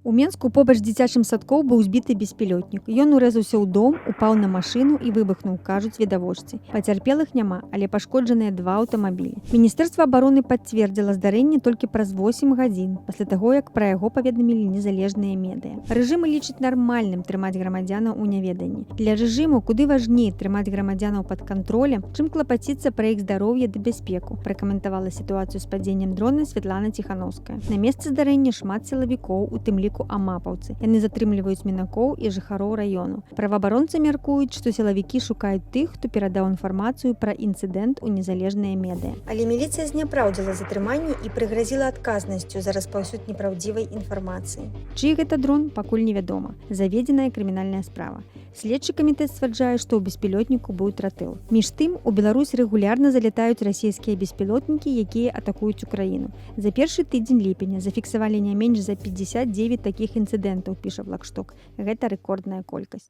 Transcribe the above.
У Менску побач з дзіцячым садком быў збіты беспілотнік. Ён урэзаўся ў дом, упаў на машыну і выбухнуў, кажуць відавочцы. Пацярпелых няма, але пашкоджаныя 2 аўтамабілі. Міністэрства абароны пацвердзіла здарэнне толькі праз 8 гадзін, пасля таго, як пра яго паведамілі незалежныя медыя. Рэжымы лічаць нармальным трымаць грамадзянаў у няведанні. Для рэжыму куды важней трымаць грамадзянаў пад кантролем, чым клапаціцца пра іх здароўе ды бяспеку, пракаментавала сітуацыю з падзеннем дрона Святлана Ціханаўская. На месцы здарэння шмат сілавікоў, у тым ліку амапаўцы. Яны затрымліваюць мінакоў і жыхароў раёну. Праваабаронцы мяркуюць, што сілавікі шукаюць тых, хто перадаў інфармацыю пра інцыдэнт у незалежныя медыя. Але міліцыя зняпраўдзіла затрыманне і прыгразіла адказнасцю за распаўсюд непраўдзівай інфармацыі. Чый гэта дрон, пакуль невядома. Заведзеная крымінальная справа. Следчы камітэт сцвярджае, што ў беспілотніку быў тротыл. Між тым, у Беларусь рэгулярна залятаюць расійскія беспілотнікі, якія атакуюць Украіну. За першы тыдзень ліпеня зафіксавалі не менш за 59 такіх інцыдэнтаў, піша Блаксток. Гэта рэкордная колькасць.